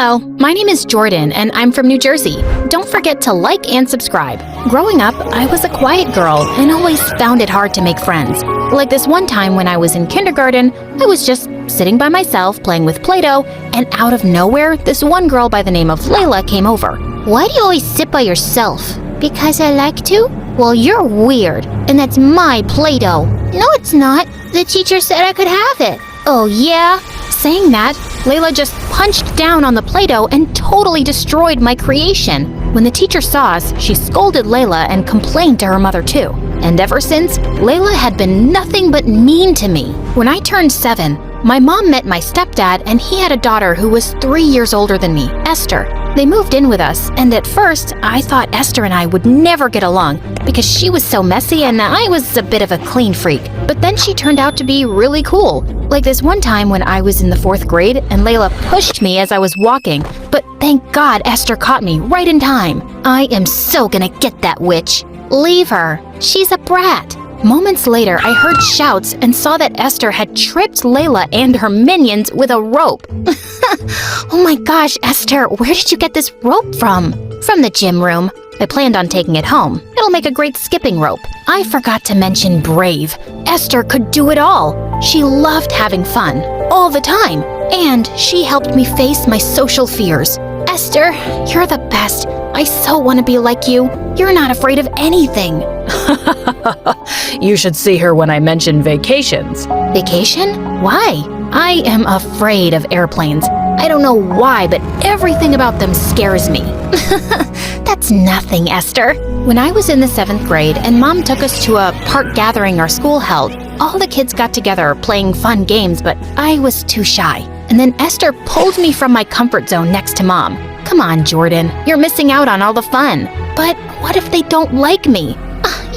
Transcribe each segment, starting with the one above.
Hello, my name is Jordan and I'm from New Jersey. Don't forget to like and subscribe. Growing up, I was a quiet girl and always found it hard to make friends. Like this one time when I was in kindergarten, I was just sitting by myself playing with Play-Doh, and out of nowhere, this one girl by the name of Layla came over. Why do you always sit by yourself? Because I like to? Well, you're weird, and that's my Play-Doh. No, it's not. The teacher said I could have it. Oh, yeah? Saying that, Layla just punched down on the Play-Doh and totally destroyed my creation. When the teacher saw us, she scolded Layla and complained to her mother too. And ever since, Layla had been nothing but mean to me. When I turned 7, my mom met my stepdad, and he had a daughter who was 3 years older than me, Esther. They moved in with us, and at first, I thought Esther and I would never get along because she was so messy and I was a bit of a clean freak. But then she turned out to be really cool. Like this one time when I was in the 4th grade and Layla pushed me as I was walking, but thank God Esther caught me right in time. I am so gonna get that witch. Leave her. She's a brat. Moments later, I heard shouts and saw that Esther had tripped Layla and her minions with a rope. Oh my gosh, Esther, where did you get this rope from? From the gym room. I planned on taking it home. It'll make a great skipping rope. I forgot to mention brave. Esther could do it all. She loved having fun, all the time. And she helped me face my social fears. Esther, you're the best. I so want to be like you. You're not afraid of anything. You should see her when I mention vacations. Vacation? Why? I am afraid of airplanes. I don't know why, but everything about them scares me. That's nothing, Esther. When I was in the 7th grade and Mom took us to a park gathering our school held, all the kids got together playing fun games, but I was too shy. And then Esther pulled me from my comfort zone next to Mom. Come on, Jordan, you're missing out on all the fun. But what if they don't like me?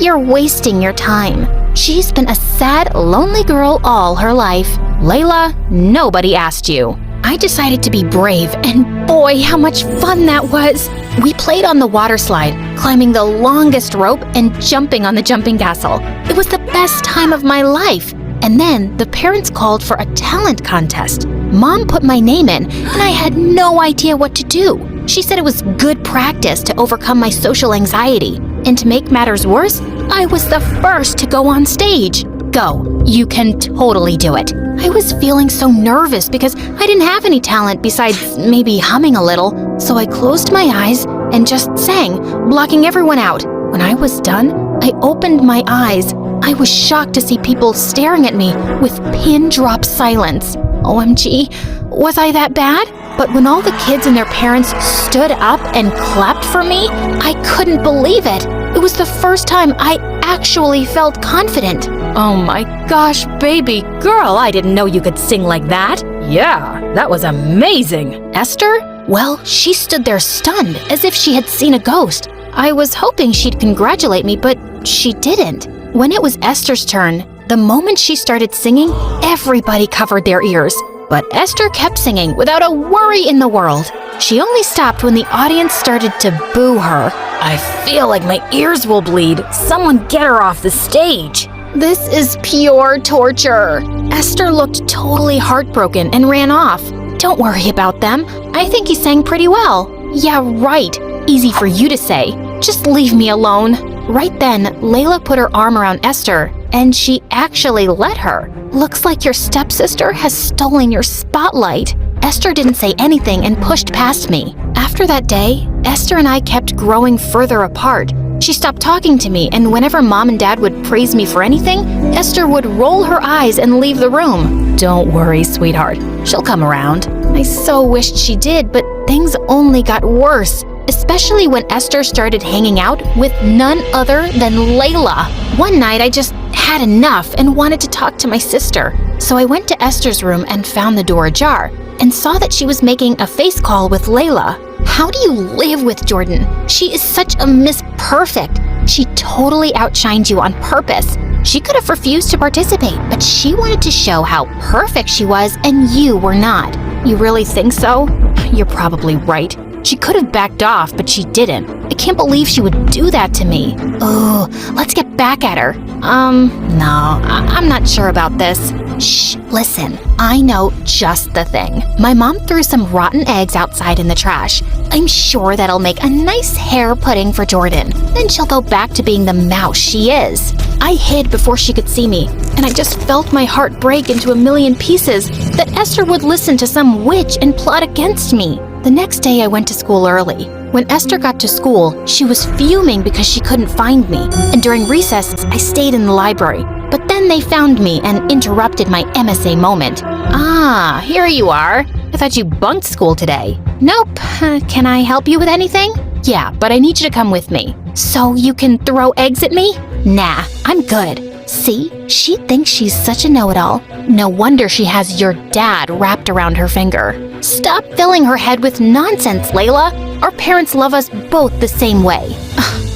You're wasting your time. She's been a sad, lonely girl all her life. Layla, nobody asked you. I decided to be brave, and boy, how much fun that was! We played on the water slide, climbing the longest rope and jumping on the jumping castle. It was the best time of my life. And then the parents called for a talent contest. Mom put my name in, and I had no idea what to do. She said it was good practice to overcome my social anxiety. And to make matters worse, I was the first to go on stage. Go. You can totally do it. I was feeling so nervous because I didn't have any talent besides maybe humming a little, so I closed my eyes and just sang, blocking everyone out. When I was done, I opened my eyes. I was shocked to see people staring at me with pin-drop silence. OMG, was I that bad? But when all the kids and their parents stood up and clapped for me, I couldn't believe it. It was the first time I actually felt confident. Oh my gosh, baby girl, I didn't know you could sing like that. Yeah, that was amazing. Esther? Well, she stood there stunned, as if she had seen a ghost. I was hoping she'd congratulate me, but she didn't. When it was Esther's turn, the moment she started singing, everybody covered their ears. But Esther kept singing without a worry in the world. She only stopped when the audience started to boo her. I feel like my ears will bleed. Someone get her off the stage. This is pure torture. Esther looked totally heartbroken and ran off. Don't worry about them. I think he sang pretty well. Yeah, right. Easy for you to say. Just leave me alone. Right then, Layla put her arm around Esther, and she actually let her. Looks like your stepsister has stolen your spotlight. Esther didn't say anything and pushed past me. After that day, Esther and I kept growing further apart. She stopped talking to me, and whenever Mom and Dad would praise me for anything, Esther would roll her eyes and leave the room. Don't worry, sweetheart. She'll come around. I so wished she did, but things only got worse. Especially when Esther started hanging out with none other than Layla. One night I just had enough and wanted to talk to my sister. So I went to Esther's room and found the door ajar and saw that she was making a face call with Layla. How do you live with Jordan? She is such a Miss Perfect. She totally outshined you on purpose. She could have refused to participate, but she wanted to show how perfect she was and you were not. You really think so? You're probably right. She could have backed off, but she didn't. I can't believe she would do that to me. Oh, let's get back at her. No, I'm not sure about this. Shh, listen, I know just the thing. My mom threw some rotten eggs outside in the trash. I'm sure that'll make a nice hair pudding for Jordan. Then she'll go back to being the mouse she is. I hid before she could see me, and I just felt my heart break into a million pieces that Esther would listen to some witch and plot against me. The next day I went to school early. When Esther got to school, she was fuming because she couldn't find me, and during recess, I stayed in the library. But then they found me and interrupted my MSA moment. Ah, here you are. I thought you bunked school today. Nope. Can I help you with anything? Yeah, but I need you to come with me. So you can throw eggs at me? Nah, I'm good. See, she thinks she's such a know-it-all. No wonder she has your dad wrapped around her finger. Stop filling her head with nonsense, Layla. Our parents love us both the same way.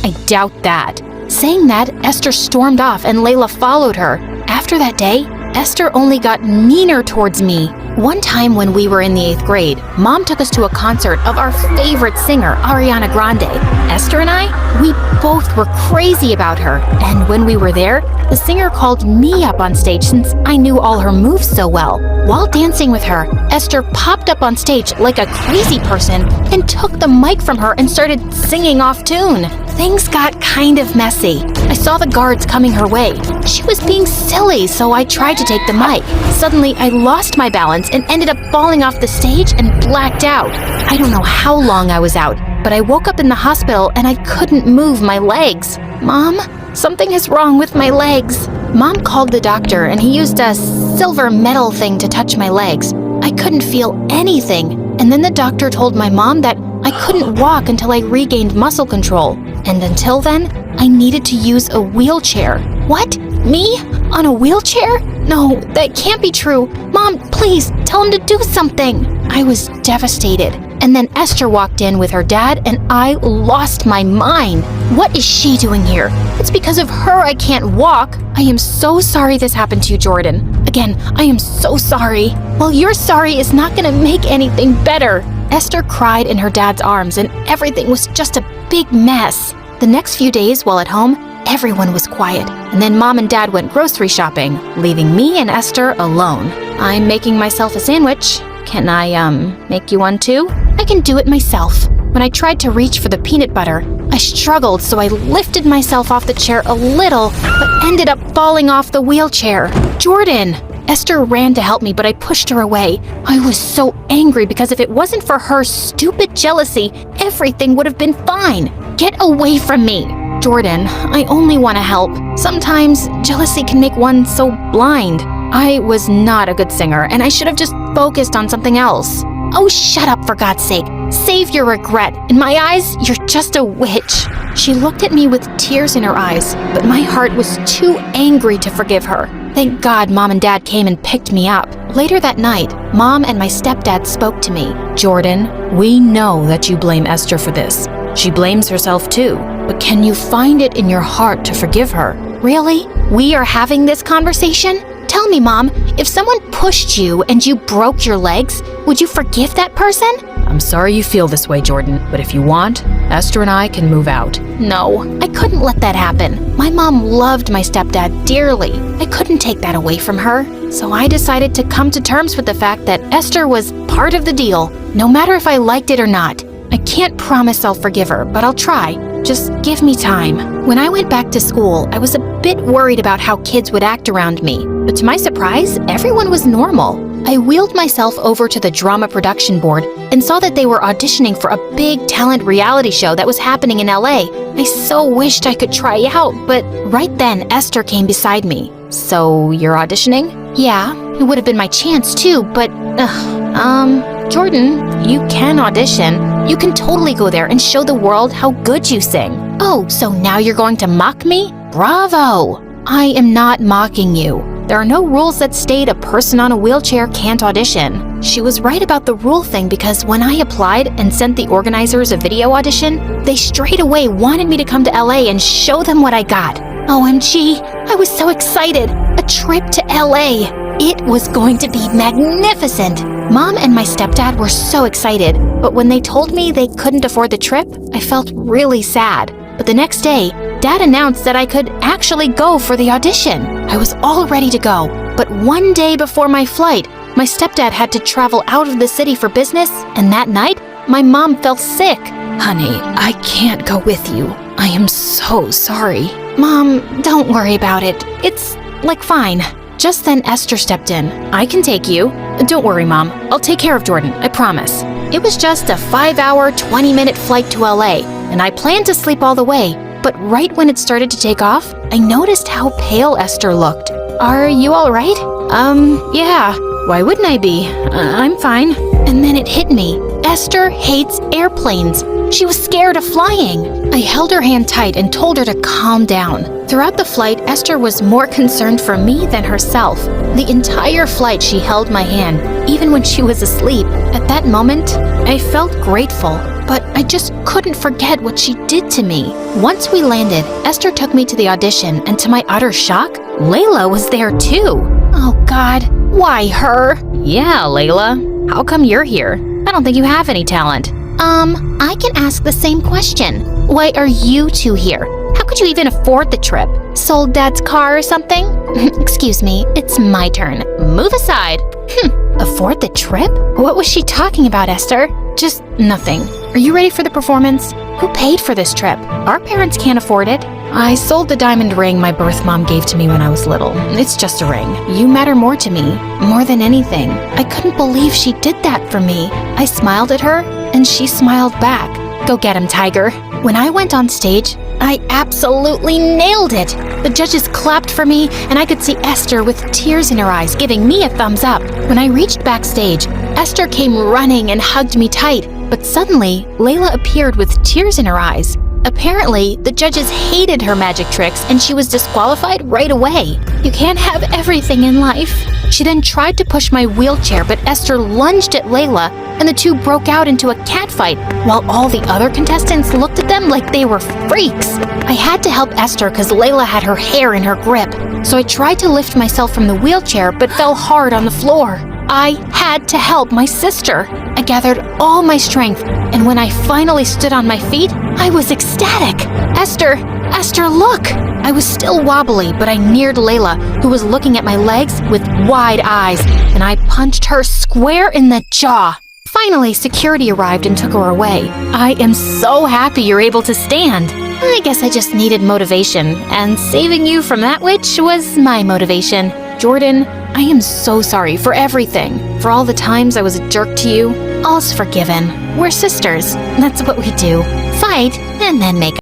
I doubt that. Saying that, Esther stormed off and Layla followed her. After that day, Esther only got meaner towards me. One time when we were in the 8th grade, Mom took us to a concert of our favorite singer, Ariana Grande. Esther and I, we both were crazy about her. And when we were there, the singer called me up on stage since I knew all her moves so well. While dancing with her, Esther popped up on stage like a crazy person and took the mic from her and started singing off tune. Things got kind of messy. I saw the guards coming her way. She was being silly, so I tried to take the mic. Suddenly, I lost my balance and ended up falling off the stage and blacked out. I don't know how long I was out, but I woke up in the hospital and I couldn't move my legs. Mom, something is wrong with my legs. Mom called the doctor and he used a silver metal thing to touch my legs. I couldn't feel anything. And then the doctor told my mom that I couldn't walk until I regained muscle control. And until then, I needed to use a wheelchair. What? Me? On a wheelchair? No, that can't be true. Mom, please, tell him to do something. I was devastated. And then Esther walked in with her dad and I lost my mind. What is she doing here? It's because of her I can't walk. I am so sorry this happened to you, Jordan. Again, I am so sorry. Well, your sorry is not gonna make anything better. Esther cried in her dad's arms and everything was just a big mess. The next few days while at home, everyone was quiet. And then Mom and Dad went grocery shopping, leaving me and Esther alone. I'm making myself a sandwich. Can I, make you one too? I can do it myself. When I tried to reach for the peanut butter, I struggled, so I lifted myself off the chair a little, but ended up falling off the wheelchair. Jordan! Esther ran to help me, but I pushed her away. I was so angry because if it wasn't for her stupid jealousy, everything would have been fine. Get away from me! Jordan, I only want to help. Sometimes jealousy can make one so blind. I was not a good singer, and I should have just focused on something else. Oh, shut up, for God's sake. Save your regret. In my eyes, you're just a witch. She looked at me with tears in her eyes, but my heart was too angry to forgive her. Thank God Mom and Dad came and picked me up. Later that night, Mom and my stepdad spoke to me. Jordan, we know that you blame Esther for this. She blames herself too. But can you find it in your heart to forgive her? Really? We are having this conversation? Tell me, Mom, if someone pushed you and you broke your legs, would you forgive that person? I'm sorry you feel this way, Jordan, but if you want, Esther and I can move out. No, I couldn't let that happen. My mom loved my stepdad dearly. I couldn't take that away from her. So I decided to come to terms with the fact that Esther was part of the deal, no matter if I liked it or not. I can't promise I'll forgive her, but I'll try. Just give me time. When I went back to school, I was a bit worried about how kids would act around me. But to my surprise, everyone was normal. I wheeled myself over to the drama production board and saw that they were auditioning for a big talent reality show that was happening in LA. I so wished I could try out, but right then Esther came beside me. So you're auditioning? Yeah, it would have been my chance too, but Jordan, you can audition. You can totally go there and show the world how good you sing. Oh, so now you're going to mock me? Bravo! I am not mocking you. There are no rules that state a person on a wheelchair can't audition. She was right about the rule thing because when I applied and sent the organizers a video audition, they straight away wanted me to come to LA and show them what I got. OMG, I was so excited. A trip to LA. It was going to be magnificent. Mom and my stepdad were so excited, but when they told me they couldn't afford the trip, I felt really sad. But the next day, Dad announced that I could actually go for the audition. I was all ready to go, but one day before my flight, my stepdad had to travel out of the city for business, and that night, my mom fell sick. Honey, I can't go with you. I am so sorry. Mom, don't worry about it. It's, fine. Just then Esther stepped in. I can take you. Don't worry, Mom. I'll take care of Jordan, I promise. It was just a 5-hour, 20-minute flight to LA, and I planned to sleep all the way. But right when it started to take off, I noticed how pale Esther looked. Are you all right? Yeah. Why wouldn't I be? I'm fine. And then it hit me. Esther hates airplanes. She was scared of flying. I held her hand tight and told her to calm down. Throughout the flight, Esther was more concerned for me than herself. The entire flight she held my hand, even when she was asleep. At that moment, I felt grateful, but I just couldn't forget what she did to me. Once we landed, Esther took me to the audition, and to my utter shock, Layla was there too. Oh God, why her? Yeah, Layla. How come you're here? I don't think you have any talent. I can ask the same question. Why are you two here? How could you even afford the trip? Sold Dad's car or something? Excuse me, it's my turn. Move aside. Afford the trip? What was she talking about, Esther? Just nothing. Are you ready for the performance? Who paid for this trip? Our parents can't afford it. I sold the diamond ring my birth mom gave to me when I was little. It's just a ring. You matter more to me, more than anything. I couldn't believe she did that for me. I smiled at her, and she smiled back. Go get him, Tiger. When I went on stage, I absolutely nailed it. The judges clapped for me, and I could see Esther with tears in her eyes giving me a thumbs up. When I reached backstage, Esther came running and hugged me tight, but suddenly, Layla appeared with tears in her eyes. Apparently, the judges hated her magic tricks and she was disqualified right away. You can't have everything in life. She then tried to push my wheelchair, but Esther lunged at Layla and the two broke out into a catfight while all the other contestants looked at them like they were freaks. I had to help Esther because Layla had her hair in her grip, so I tried to lift myself from the wheelchair but fell hard on the floor. I had to help my sister. I gathered all my strength, and when I finally stood on my feet, I was ecstatic. Esther, look! I was still wobbly, but I neared Layla, who was looking at my legs with wide eyes, and I punched her square in the jaw. Finally, security arrived and took her away. I am so happy you're able to stand. I guess I just needed motivation, and saving you from that witch was my motivation. Jordan, I am so sorry for everything. For all the times I was a jerk to you, all's forgiven. We're sisters. That's what we do. Fight and then make